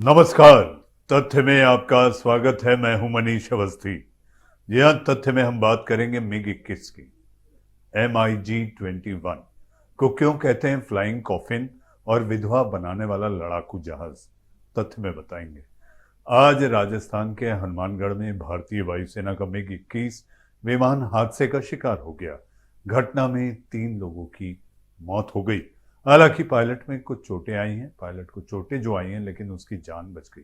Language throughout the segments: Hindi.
नमस्कार। तथ्य में आपका स्वागत है। मैं हूं मनीष अवस्थी। जी हाँ, तथ्य में हम बात करेंगे MiG-21 की। MiG-21 को क्यों कहते हैं फ्लाइंग कॉफिन और विधवा बनाने वाला लड़ाकू जहाज, तथ्य में बताएंगे। आज राजस्थान के हनुमानगढ़ में भारतीय वायुसेना का MiG-21 विमान हादसे का शिकार हो गया। घटना में 3 लोगों की मौत हो गई। हालांकि पायलट में कुछ चोटें आई हैं, पायलट को चोटें जो आई हैं, लेकिन उसकी जान बच गई।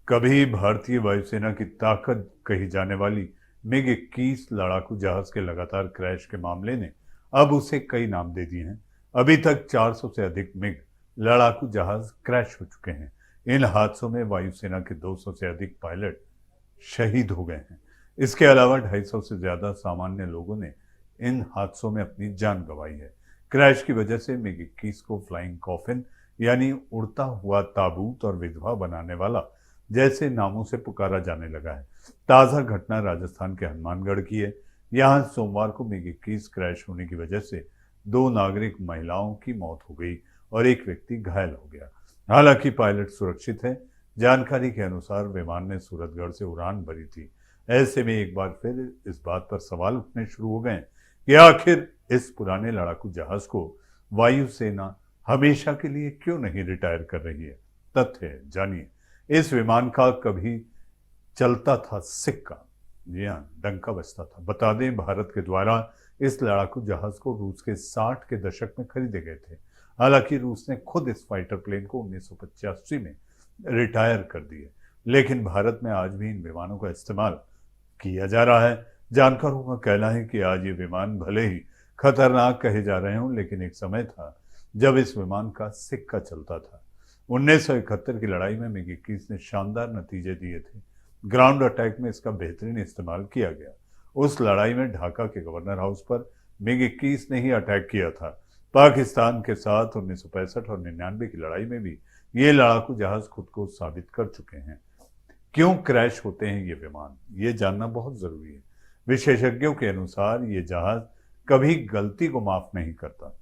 कभी भारतीय वायुसेना की ताकत कही जाने वाली MiG-21 लड़ाकू जहाज के लगातार क्रैश के मामले ने अब उसे कई नाम दे दिए हैं। अभी तक 400 से अधिक मिग लड़ाकू जहाज क्रैश हो चुके हैं। इन हादसों में वायुसेना के 200 से अधिक पायलट शहीद हो गए हैं। इसके अलावा 250 से ज्यादा सामान्य लोगों ने इन हादसों में अपनी जान गंवाई है। क्रैश की वजह से MiG-21 को फ्लाइंग कॉफिन यानी उड़ता हुआ ताबूत और विधवा बनाने वाला जैसे नामों से पुकारा जाने लगा है। ताज़ा घटना राजस्थान के हनुमानगढ़ की है। यहाँ सोमवार को MiG-21 क्रैश होने की वजह से 2 नागरिक महिलाओं की मौत हो गई और एक व्यक्ति घायल हो गया। हालांकि पायलट सुरक्षित है। जानकारी के अनुसार विमान ने सूरतगढ़ से उड़ान भरी थी। ऐसे में एक बार फिर इस बात पर सवाल उठने शुरू हो गए कि आखिर इस पुराने लड़ाकू जहाज को वायुसेना हमेशा के लिए क्यों नहीं रिटायर कर रही है। तथ्य है, जानिए। इस विमान का कभी चलता था सिक्का। जी हाँ, डंका बजता था। बता दें, भारत के द्वारा इस लड़ाकू जहाज को रूस के 60 के दशक में खरीदे गए थे। हालांकि रूस ने खुद इस फाइटर प्लेन को 1985 में रिटायर कर दिए, लेकिन भारत में आज भी इन विमानों का इस्तेमाल किया जा रहा है। जानकारों का कहना है कि आज ये विमान भले ही खतरनाक कहे जा रहे हों, लेकिन एक समय था जब इस विमान का सिक्का चलता था। 1971 की लड़ाई में MiG-21 ने शानदार नतीजे दिए थे। ग्राउंड अटैक में इसका बेहतरीन इस्तेमाल किया गया। उस लड़ाई में ढाका के गवर्नर हाउस पर MiG-21 ने ही अटैक किया था। पाकिस्तान के साथ 1965 और 99 की लड़ाई में भी ये लड़ाकू जहाज खुद को साबित कर चुके हैं। क्यों क्रैश होते हैं ये विमान, ये जानना बहुत जरूरी है। विशेषज्ञों के अनुसार ये जहाज कभी गलती को माफ नहीं करता।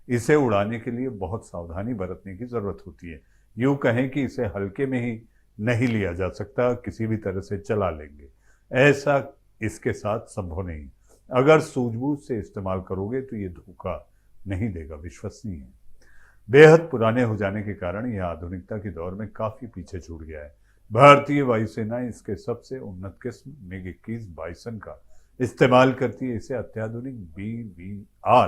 इसे उड़ाने के लिए बहुत सावधानी बरतने की जरूरत होती है। यूं कहें कि इसे हल्के में ही नहीं लिया जा सकता, किसी भी तरह से चला लेंगे, ऐसा इसके साथ संभव नहीं। अगर सूझबूझ से इस्तेमाल करोगे तो ये धोखा नहीं देगा, विश्वसनीय है। बेहद पुराने हो जाने के कारण यह आधुनिकता के दौर में काफी पीछे छूट गया है। भारतीय वायुसेना इसके सबसे उन्नत किस्म MiG-21 बाइसन का इस्तेमाल करती है। इसे अत्याधुनिक BVR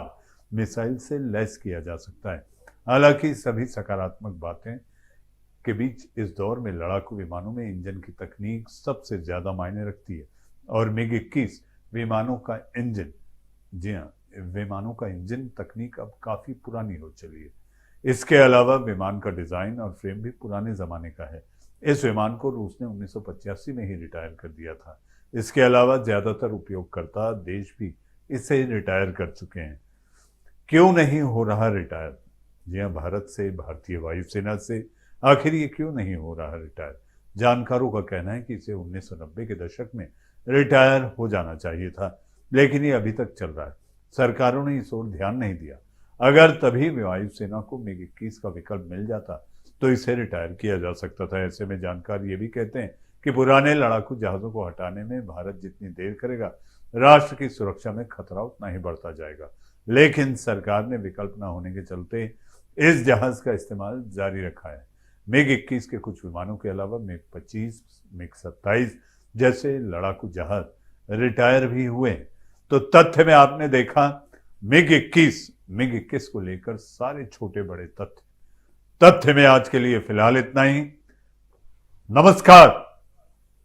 मिसाइल से लैस किया जा सकता है। हालांकि सभी सकारात्मक बातें के बीच इस दौर में लड़ाकू विमानों में इंजन की तकनीक सबसे ज्यादा मायने रखती है और MiG-21 विमानों का इंजन, जी हाँ, विमानों का इंजन तकनीक अब काफी पुरानी हो चली है। इसके अलावा विमान का डिजाइन और फ्रेम भी पुराने जमाने का है। इस विमान को रूस ने 1985 में ही रिटायर कर दिया था। इसके अलावा ज्यादातर उपयोगकर्ता देश भी इसे रिटायर कर चुके हैं। क्यों नहीं हो रहा रिटायर? जी हाँ, भारत से, भारतीय वायुसेना से आखिर ये क्यों नहीं हो रहा रिटायर? जानकारों का कहना है कि इसे 1990 के दशक में रिटायर हो जाना चाहिए था, लेकिन ये अभी तक चल रहा है। सरकारों ने इस ओर ध्यान नहीं दिया। अगर तभी वायुसेना को MiG-21 का विकल्प मिल जाता तो इसे रिटायर किया जा सकता था। ऐसे में जानकार ये भी कहते हैं कि पुराने लड़ाकू जहाजों को हटाने में भारत जितनी देर करेगा, राष्ट्र की सुरक्षा में खतरा उतना ही बढ़ता जाएगा। लेकिन सरकार ने विकल्प न होने के चलते इस जहाज का इस्तेमाल जारी रखा है। MiG-21 के कुछ विमानों के अलावा MiG-25, MiG-27 जैसे लड़ाकू जहाज रिटायर भी हुए। तो तथ्य में आपने देखा MiG-21 को लेकर सारे छोटे बड़े तथ्य में आज के लिए फिलहाल इतना ही। नमस्कार।